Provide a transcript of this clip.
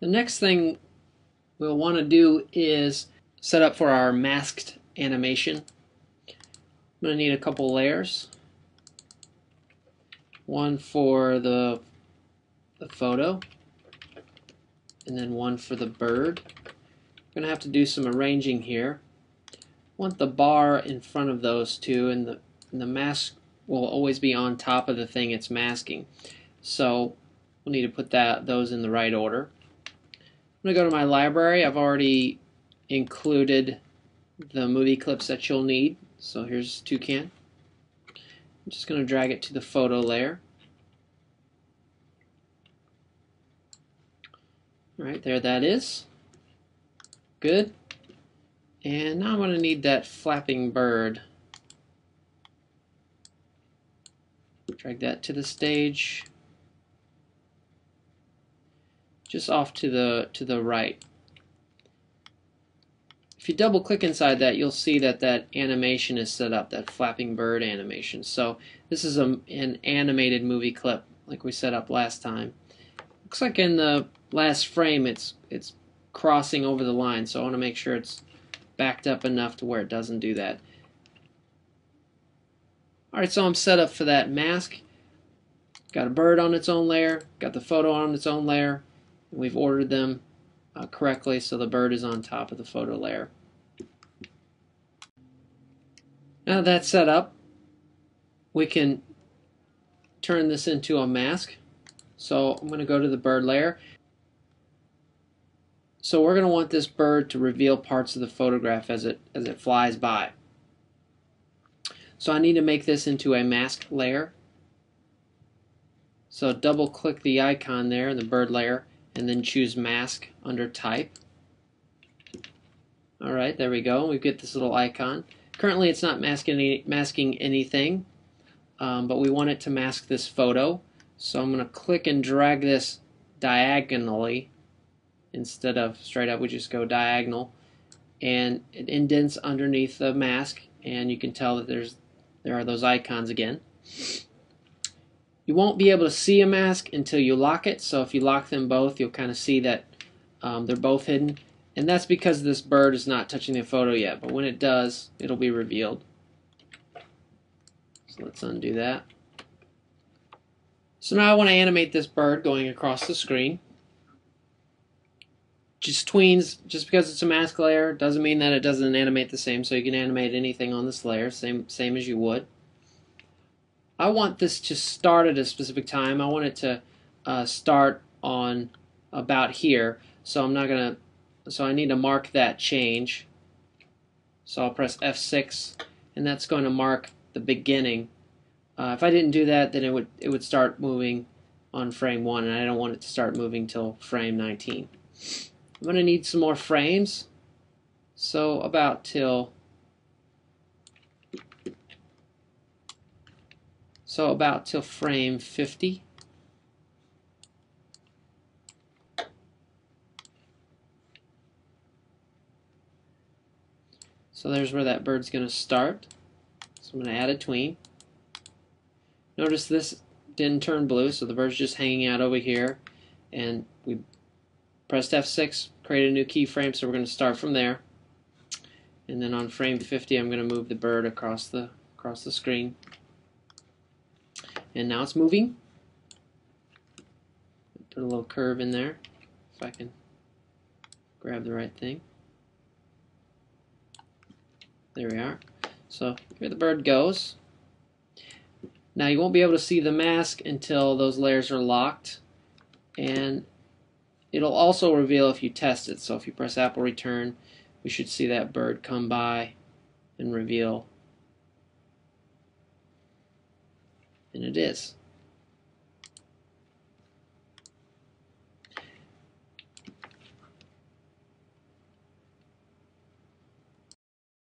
The next thing we'll want to do is set up for our masked animation. I'm going to need a couple layers. One for the photo, and then one for the bird. I'm going to have to do some arranging here. I want the bar in front of those two, and the mask will always be on top of the thing it's masking. So we'll need to put those in the right order. I'm going to go to my library. I've already included the movie clips that you'll need. So here's Toucan. I'm just going to drag it to the photo layer. Alright, there that is. Good. And now I'm going to need that flapping bird. Drag that to the stage. Just off to the right. If you double click inside that, you'll see that animation is set up, that flapping bird animation. So this is an animated movie clip like we set up last time. Looks like in the last frame it's crossing over the line, so I want to make sure it's backed up enough to where it doesn't do that. Alright, so I'm set up for that mask. Got a bird on its own layer, got the photo on its own layer, and we've ordered them correctly, so the bird is on top of the photo layer. Now that's set up, we can turn this into a mask. So I'm going to go to the bird layer. So we're going to want this bird to reveal parts of the photograph as it flies by. So I need to make this into a mask layer. So double click the icon there in the bird layer and then choose mask under type. Alright, there we go. We get this little icon. Currently it's not masking anything, but we want it to mask this photo. So I'm going to click and drag this diagonally. Instead of straight up, we just go diagonal. And it indents underneath the mask, and you can tell that there are those icons again. You won't be able to see a mask until you lock it, so if you lock them both, you'll kind of see that they're both hidden. And that's because this bird is not touching the photo yet, but when it does, it'll be revealed. So let's undo that. So now I want to animate this bird going across the screen. Just because it's a mask layer doesn't mean that it doesn't animate the same, so you can animate anything on this layer, same as you would. I want this to start at a specific time. I want it to start on about here, so I need to mark that change. So I'll press F6, and that's going to mark the beginning. If I didn't do that, then it would start moving on frame 1, and I don't want it to start moving till frame 19. I'm going to need some more frames, so about till frame 50. So there's where that bird's going to start. So I'm going to add a tween. Notice this didn't turn blue, so the bird's just hanging out over here, and we pressed F6, create a new keyframe, so we're going to start from there. And then on frame 50, I'm going to move the bird across the screen. And now it's moving. Put a little curve in there, if I can grab the right thing. There we are. So here the bird goes. Now you won't be able to see the mask until those layers are locked, and it'll also reveal if you test it. So if you press Apple Return, we should see that bird come by and reveal. And it is.